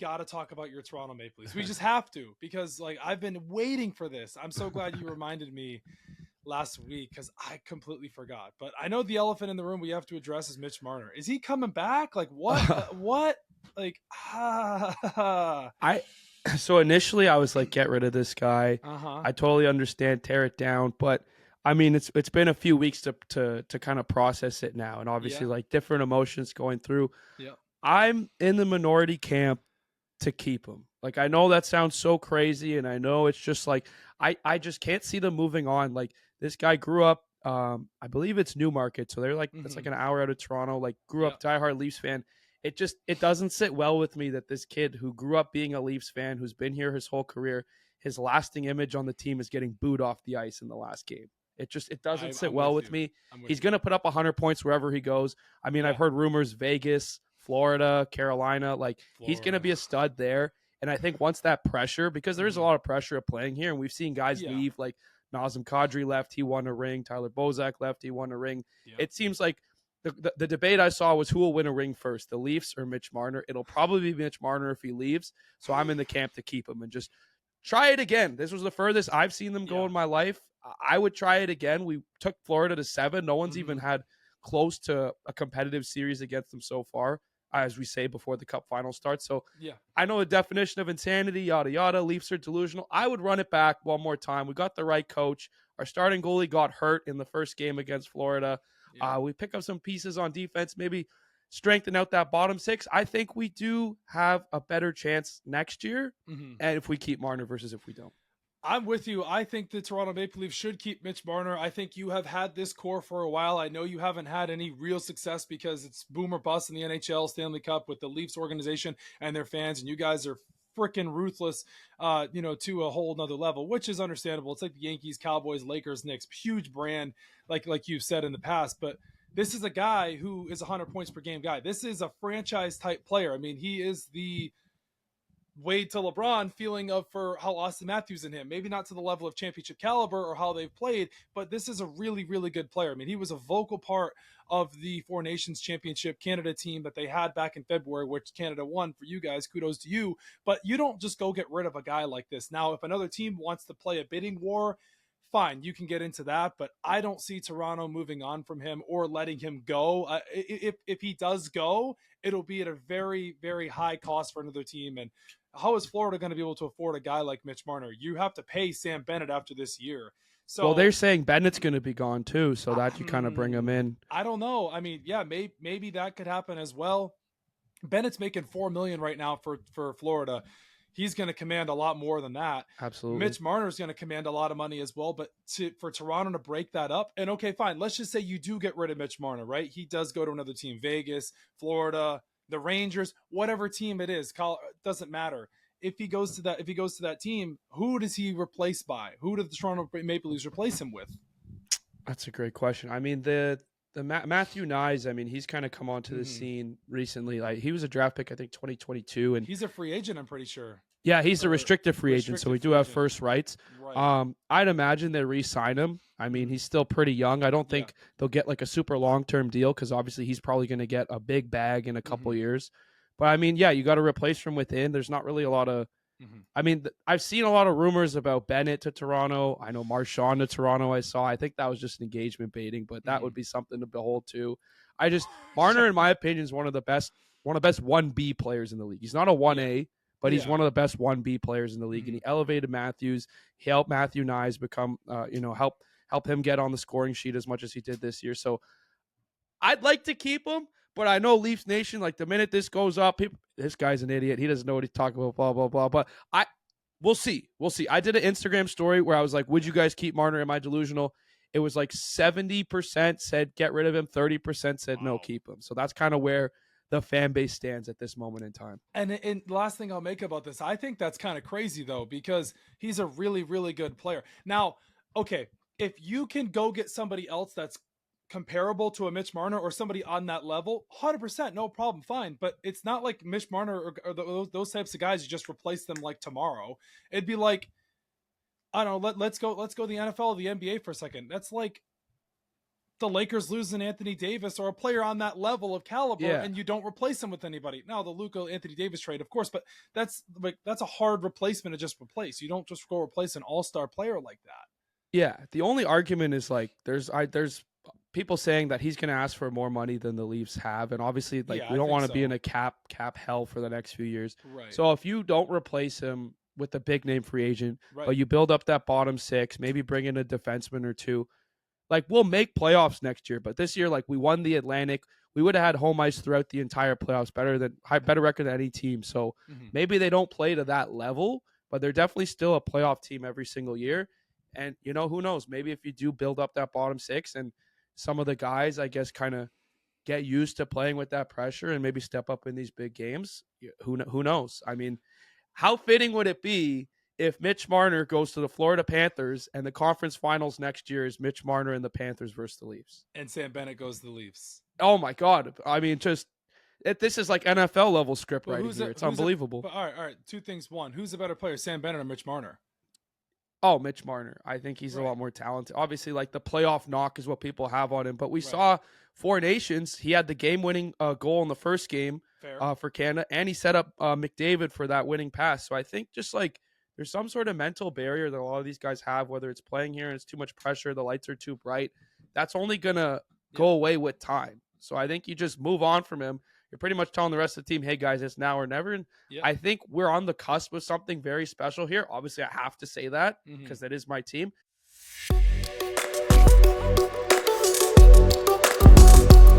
got to talk about your Toronto Maple Leafs. We just have to, because like I've been waiting for this. I'm so glad you reminded me last week because I completely forgot. But I know the elephant in the room we have to address is Mitch Marner. Is he coming back? Like what? What? Like So initially I was like, get rid of this guy. Uh-huh. I totally understand, tear it down, but I mean it's been a few weeks to kind of process it now, and obviously Yeah. like different emotions going through. Yeah. I'm in the minority camp to keep him. Like I know that sounds so crazy, and I know it's just like I just can't see them moving on. Like this guy grew up, I believe it's Newmarket, so they're like it's like an hour out of Toronto. Like grew Yeah. up diehard Leafs fan. It doesn't sit well with me that this kid who grew up being a Leafs fan, who's been here his whole career, his lasting image on the team is getting booed off the ice in the last game. It doesn't sit I'm well with with you. me. I'm with He's you. going to put up 100 points wherever he goes. I mean, Yeah. I've heard rumors Vegas, Florida, Carolina, like he's going to Florida. be a stud there. And I think once that pressure, because there is a lot of pressure of playing here, and we've seen guys Yeah. leave, like Nazem Kadri left, he won a ring. Tyler Bozak left, he won a ring. Yeah. It seems like the debate I saw was who will win a ring first, the Leafs or Mitch Marner. It'll probably be Mitch Marner if he leaves. So I'm in the camp to keep him and just try it again. This was the furthest I've seen them go in my life. I would try it again. We took Florida to 7. No one's even had close to a competitive series against them so far, as we say before the Cup final starts. So Yeah. I know the definition of insanity, yada, yada. Leafs are delusional. I would run it back one more time. We got the right coach. Our starting goalie got hurt in the first game against Florida. Yeah. We pick up some pieces on defense, maybe strengthen out that bottom 6. I think we do have a better chance next year, and if we keep Marner versus if we don't. I'm with you. I think the Toronto Maple Leafs should keep Mitch Marner. I think you have had this core for a while. I know you haven't had any real success because it's boom or bust in the NHL Stanley Cup with the Leafs organization and their fans, and you guys are freaking ruthless, to a whole nother level, which is understandable. It's like the Yankees, Cowboys, Lakers, Knicks, huge brand, like you've said in the past. But this is a guy who is a 100 points per game guy. This is a franchise type player. I mean, he is the Wade to LeBron feeling of for how Austin Matthews and him, maybe not to the level of championship caliber or how they've played, but this is a really, really good player. I mean, he was a vocal part of the Four Nations Championship Canada team that they had back in February, which Canada won for you guys. Kudos to you. But you don't just go get rid of a guy like this. Now, if another team wants to play a bidding war, fine, you can get into that, but I don't see Toronto moving on from him or letting him go. If he does go, it'll be at a very, very high cost for another team. And how is Florida going to be able to afford a guy like Mitch Marner? You have to pay Sam Bennett after this year. So, well, they're saying Bennett's going to be gone too, so that you kind of bring him in. I don't know. I mean, yeah, maybe that could happen as well. Bennett's making $4 million right now for Florida. He's going to command a lot more than that. Absolutely. Mitch Marner is going to command a lot of money as well. But for Toronto to break that up, and okay, fine. Let's just say you do get rid of Mitch Marner, right? He does go to another team, Vegas, Florida, the Rangers, whatever team it is, doesn't matter. If he goes to that team, who does he replace by? Who do the Toronto Maple Leafs replace him with? That's a great question. I mean, the Matthew Nyes, I mean, he's kind of come onto the scene recently. Like he was a draft pick, I think 2022, and he's a free agent, I'm pretty sure. Yeah, he's a restricted free agent, so we do have first rights. Right. I'd imagine they re-sign him. I mean, he's still pretty young. I don't think they'll get like a super long-term deal because obviously he's probably going to get a big bag in a couple years. But I mean, yeah, you got to replace from within. There's not really a lot of I mean, I've seen a lot of rumors about Bennett to Toronto. I know Marchand to Toronto I think that was just an engagement baiting, but that would be something to behold too. Marner, in my opinion, is one of the best 1B players in the league. He's not a 1A, but he's one of the best 1B players in the league. And he elevated Matthews. He helped Matthew Nyes become, help him get on the scoring sheet as much as he did this year. So I'd like to keep him. But I know Leafs Nation, like the minute this goes up, this guy's an idiot. He doesn't know what he's talking about, blah, blah, blah. But we'll see. We'll see. I did an Instagram story where I was like, would you guys keep Marner? Am I delusional? It was like 70% said get rid of him. 30% said no, keep him. So that's kind of where the fan base stands at this moment in time. And the last thing I'll make about this, I think that's kind of crazy, though, because he's a really, really good player. Now, okay, if you can go get somebody else that's comparable to a Mitch Marner or somebody on that level, 100%, no problem, fine. But it's not like Mitch Marner or those types of guys, you just replace them like tomorrow. It'd be like, I don't know, let's go the NFL or the NBA for a second. That's like the Lakers lose an Anthony Davis or a player on that level of caliber, Yeah. and you don't replace him with anybody. Now the Luka Anthony Davis trade, of course, but that's a hard replacement to just replace. You don't just go replace an all-star player like that. Yeah. The only argument is like there's people saying that he's going to ask for more money than the Leafs have, and obviously like Yeah, we I don't think want to so. be in a cap hell for the next few years. Right. So if you don't replace him with a big name free agent, Right. but you build up that bottom six, maybe bring in a defenseman or two, like we'll make playoffs next year. But this year, like we won the Atlantic, we would have had home ice throughout the entire playoffs, better record than any team. So maybe they don't play to that level, but they're definitely still a playoff team every single year. And you know, who knows? Maybe if you do build up that bottom six and some of the guys, I guess, kind of get used to playing with that pressure and maybe step up in these big games. Who knows? I mean, how fitting would it be if Mitch Marner goes to the Florida Panthers and the conference finals next year is Mitch Marner and the Panthers versus the Leafs? And Sam Bennett goes to the Leafs. Oh my God. I mean, this is like NFL level script writing here. It's unbelievable. All right. Two things. One, who's a better player, Sam Bennett or Mitch Marner? Oh, Mitch Marner. I think he's a lot more talented. Obviously, like the playoff knock is what people have on him. But we saw Four Nations. He had the game-winning goal in the first game for Canada, and he set up McDavid for that winning pass. So I think just like there's some sort of mental barrier that a lot of these guys have, whether it's playing here and it's too much pressure, the lights are too bright. That's only going to go away with time. So I think you just move on from him. You're pretty much telling the rest of the team, hey, guys, it's now or never. And I think we're on the cusp of something very special here. Obviously, I have to say that because that is my team.